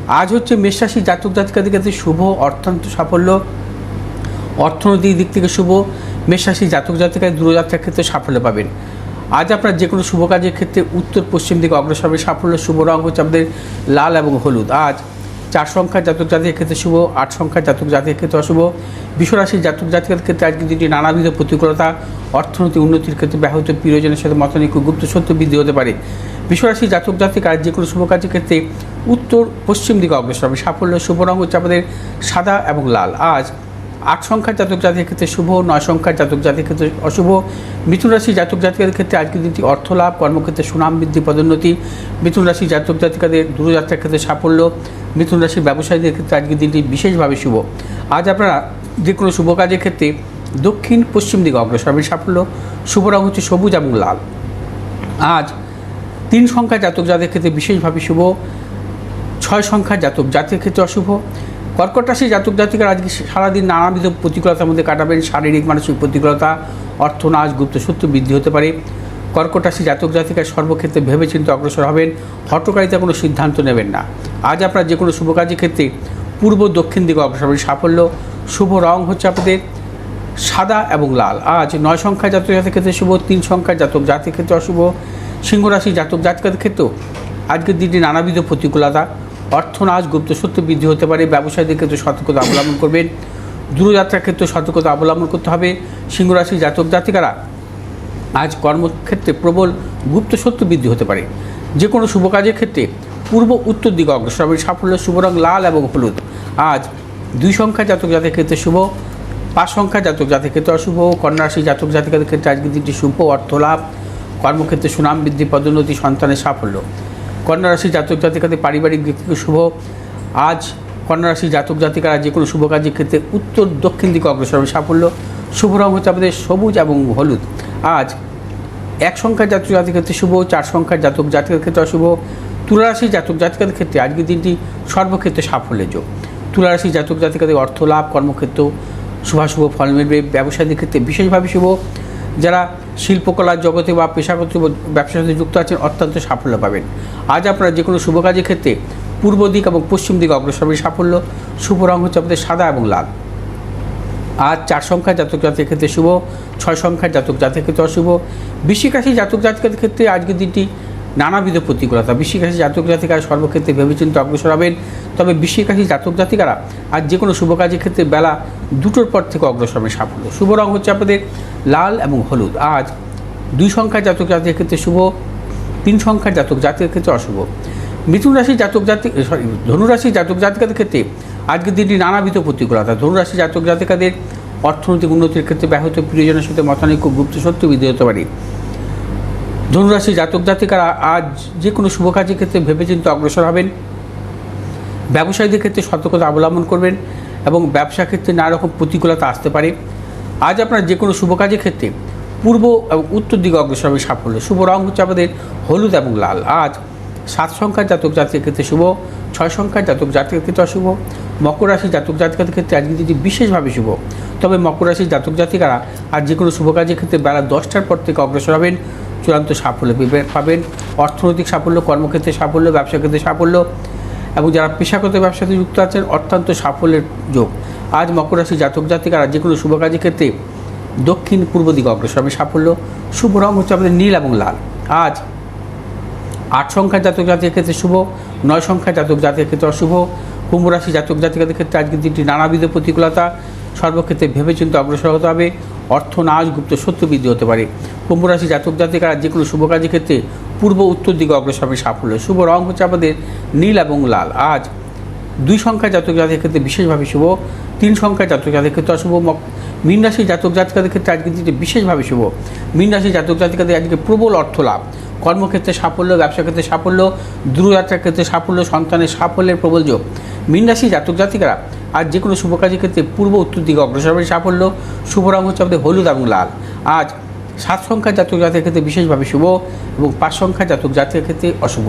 আজ হচ্ছে মেষ রাশি জাতক জাতিকাদের ক্ষেত্রে শুভ অর্থান্ত সাফল্য, অর্থনৈতিক দিক থেকে শুভ। মেষ রাশি জাতক জাতিকায় দূরযাত্রার ক্ষেত্রে সাফল্য পাবেন। আজ আপনার যে কোনো শুভ কাজের ক্ষেত্রে উত্তর পশ্চিম দিকে অগ্রসর হবে সাফল্য। শুভ রঙ হচ্ছে আমাদের লাল এবং হলুদ। আজ 4 সংখ্যার জাতক জাতিকের ক্ষেত্রে শুভ, 8 সংখ্যার জাতক জাতিকের ক্ষেত্রে অশুভ। বিশ্বরাশির জাতক জাতিকাদের ক্ষেত্রে আজকে দিনটি নানাবিধ প্রতিকূলতা, অর্থনৈতিক উন্নতির ক্ষেত্রে ব্যাহত প্রিয়জনের সাথে মতানৈক্য, গুপ্ত সত্য বৃদ্ধি হতে পারে। বিশ্বরাশির জাতক জাতিক আজ যে কোনো শুভ কাজের ক্ষেত্রে উত্তর পশ্চিম দিকে অগ্রসর হবে সাফল্য। শুভ রঙ হচ্ছে আমাদের সাদা এবং লাল। আজ 8 সংখ্যার জাতক জাতিকের ক্ষেত্রে শুভ, 9 সংখ্যার জাতক জাতিকের ক্ষেত্রে অশুভ। মিথুন রাশির জাতক জাতিকাদের ক্ষেত্রে আজকের দিনটি অর্থ লাভ, কর্মক্ষেত্রে সুনাম বৃদ্ধি, পদোন্নতি। মিথুন রাশির জাতক জাতিকাদের দূরযাত্রার ক্ষেত্রে সাফল্য। মিথুন রাশির ব্যবসায়ীদের ক্ষেত্রে আজকের দিনটি বিশেষভাবে শুভ। আজ আপনারা যে কোনো শুভ কাজের ক্ষেত্রে দক্ষিণ পশ্চিম দিকে অগ্রসর হবে সাফল্য। শুভ রঙ হচ্ছে সবুজ এবং লাল। আজ 3 সংখ্যার জাতক জাতিকের ক্ষেত্রে বিশেষভাবে শুভ, 6 সংখ্যার জাতক জাতিকের ক্ষেত্রে অশুভ। কর্কট রাশির জাতক জাতিকারা আজকে সারাদিন নানাবিধ প্রতিকূলতার মধ্যে কাটাবেন। শারীরিক মানসিক প্রতিকূলতা, অর্থনাশ, গুপ্ত সত্য বৃদ্ধি হতে পারে। কর্কট রাশির জাতক জাতিকার সর্বক্ষেত্রে ভেবেচিন্তে অগ্রসর হবেন। হঠকারিতা কোনো সিদ্ধান্ত নেবেন না। আজ আপনার যে কোনো শুভ কাজের ক্ষেত্রে পূর্ব দক্ষিণ দিকে অগ্রসর হবেন সাফল্য। শুভ রং হচ্ছে আপনাদের সাদা এবং লাল। আজ 9 সংখ্যার জাতক জাতিকের ক্ষেত্রে শুভ, 3 সংখ্যার জাতক জাতিকের ক্ষেত্রে অশুভ। সিংহ রাশির জাতক জাতিকাদের ক্ষেত্রেও আজকের দিনটি নানাবিধ প্রতিকূলতা, অর্থনাশ, গুপ্ত সত্য বৃদ্ধি হতে পারে। ব্যবসায়ীদের ক্ষেত্রে সতর্কতা অবলম্বন করবেন। দূরযাত্রার ক্ষেত্রে সতর্কতা অবলম্বন করতে হবে। সিংহ রাশির জাতক জাতিকারা আজ কর্মক্ষেত্রে প্রবল গুপ্ত সত্য বৃদ্ধি হতে পারে। যে কোনো শুভ কাজের ক্ষেত্রে পূর্ব উত্তর দিকে অগ্রসর হবে সাফল্য। শুভ রং লাল এবং হলুদ। আজ 2 সংখ্যার জাতক জাতিকের ক্ষেত্রে শুভ, 5 সংখ্যার জাতক জাতিকের ক্ষেত্রে অশুভ। কন্যা রাশির জাতক জাতিকাদের ক্ষেত্রে আজকের দিনটি শুভ, অর্থ লাভ, কর্মক্ষেত্রে সুনাম বৃদ্ধি, পদোন্নতি, সন্তানের সাফল্য। কন্যা রাশির জাতক জাতিকাদের পারিবারিক দিক থেকে শুভ। আজ কন্যা রাশির জাতক জাতিকারা যে কোনো শুভ কাজের ক্ষেত্রে উত্তর দক্ষিণ দিকে অগ্রসর হবে সাফল্য। শুভ রং হচ্ছে আমাদের সবুজ এবং হলুদ। আজ 1 সংখ্যার জাতক জাতিকের ক্ষেত্রে শুভ, 4 সংখ্যার জাতক জাতিকের ক্ষেত্রে অশুভ। তুলা রাশির জাতক জাতিকাদের ক্ষেত্রে আজকের দিনটি সর্বক্ষেত্রে সাফল্যের যোগ। তুলা রাশির জাতক জাতিকাদের অর্থ লাভ, কর্মক্ষেত্র শুভাশুভ ফল মিলবে। ব্যবসায়ীদের ক্ষেত্রে বিশেষভাবে শুভ। যারা শিল্পকলার জগতে বা পেশাগত ব্যবসার সাথে যুক্ত আছেন অত্যন্ত সাফল্য পাবেন। আজ আপনারা যে কোনো শুভ কাজের ক্ষেত্রে পূর্ব দিক এবং পশ্চিম দিকে অগ্রসর হবে সাফল্য। শুভ রং হচ্ছে আপনাদের সাদা এবং লাল। আজ 4 সংখ্যার জাতক জাতিকের ক্ষেত্রে শুভ, 6 সংখ্যার জাতক জাতিকের ক্ষেত্রে অশুভ। বৃশ্চিক রাশির জাতক জাতিকাদের ক্ষেত্রে আজকের দিনটি নানাবিধ প্রতিকূলতা। বৃশ্চিক রাশির জাতক জাতিকারা সর্বক্ষেত্রে ভেবেচিন্তে অগ্রসর হবেন। তবে বৃশ্চিক রাশির জাতক জাতিকারা আজ যে কোনো শুভ কাজের ক্ষেত্রে বেলা 2টোর পর থেকে অগ্রসর হবে সাফল্য। শুভ রং হচ্ছে আপনাদের লাল এবং হলুদ। আজ 2 সংখ্যার জাতক জাতিকের ক্ষেত্রে শুভ, 3 সংখ্যার জাতক জাতিকের ক্ষেত্রে অশুভ। মিথুন রাশির জাতক জাতিক ধনুরাশির জাতক জাতিকাদের ক্ষেত্রে আজকের দিনটি নানাবিধ প্রতিকূলতা। ধনুরাশির জাতক জাতিকাদের অর্থনৈতিক উন্নতির ক্ষেত্রে ব্যাহত প্রিয়জনের সাথে মতানৈক্য, গুপ্ত সত্য বৃদ্ধি হতে পারে। ধনুরাশির জাতক জাতিকারা আজ যে কোনো শুভ কাজের ক্ষেত্রে ভেবেচিন্তে অগ্রসর হবেন। ব্যবসায়ীদের ক্ষেত্রে সতর্কতা অবলম্বন করবেন এবং ব্যবসা ক্ষেত্রে নানা রকম প্রতিকূলতা আসতে পারে। আজ আপনার যে কোনো শুভ কাজের ক্ষেত্রে পূর্ব এবং উত্তর দিকে অগ্রসর হবে সাফল্য। শুভ রং হচ্ছে আমাদের হলুদ এবং লাল। আজ 7 সংখ্যার জাতক জাতিকের ক্ষেত্রে শুভ, 6 সংখ্যার জাতক জাতিকের ক্ষেত্রে অশুভ। মকর রাশির জাতক জাতিকাদের ক্ষেত্রে আজকে দিনটি বিশেষভাবে শুভ। তবে মকর রাশির জাতক জাতিকারা আজ যে কোনো শুভ কাজের ক্ষেত্রে বেলা 10টার পর থেকে অগ্রসর হবেন। চূড়ান্ত সাফল্য পাবেন। অর্থনৈতিক সাফল্য, কর্মক্ষেত্রে সাফল্য, ব্যবসা ক্ষেত্রে সাফল্য এবং যারা পেশাগত ব্যবসাতে যুক্ত আছেন অত্যন্ত সাফল্যের যোগ। আজ মকর রাশির জাতক জাতিকারা যে কোনো শুভ কাজের ক্ষেত্রে দক্ষিণ পূর্ব দিকে অগ্রসর হবে সাফল্য। শুভ রং হচ্ছে আমাদের নীল এবং লাল। আজ 8 সংখ্যার জাতক জাতিকের ক্ষেত্রে শুভ, 9 সংখ্যার জাতক জাতিকের ক্ষেত্রে অশুভ। কুম্ভ রাশি জাতক জাতিকাদের ক্ষেত্রে আজকের দিনটি নানাবিধ প্রতিকূলতা, সর্বক্ষেত্রে ভেবেচিন্তে অগ্রসর হতে হবে। অর্থনাশ, গুপ্ত সত্য বৃদ্ধি হতে পারে। কুম্ভ রাশি জাতক জাতিকারা যে কোনো শুভ কাজের ক্ষেত্রে পূর্ব উত্তর দিকে অগ্রসর হবে সাফল্য। শুভ রং হচ্ছে আমাদের নীল এবং লাল। আজ 2 সংখ্যার জাতক জাতিকের ক্ষেত্রে বিশেষভাবে শুভ, 3 সংখ্যার জাতক জাতিকের ক্ষেত্রে অশুভ। মীন রাশির জাতক জাতিকাদের ক্ষেত্রে আজকের দিনটি বিশেষভাবে শুভ। মীন রাশির জাতক জাতিকাদের আজকে প্রবল অর্থ লাভ, কর্মক্ষেত্রে সাফল্য, ব্যবসা ক্ষেত্রে সাফল্য, দূরযাত্রার ক্ষেত্রে সাফল্য, সন্তানের সাফল্যের প্রবল যোগ। মীন রাশির জাতক জাতিকারা আজ যে কোনো শুভ কাজের ক্ষেত্রে পূর্ব উত্তর দিকে অগ্রসর হবে সাফল্য। শুভ রং হচ্ছে আমাদের হলুদ এবং লাল। আজ 7 সংখ্যার জাতক জাতিকের ক্ষেত্রে বিশেষভাবে শুভ এবং 5 সংখ্যার জাতক জাতিকের ক্ষেত্রে অশুভ।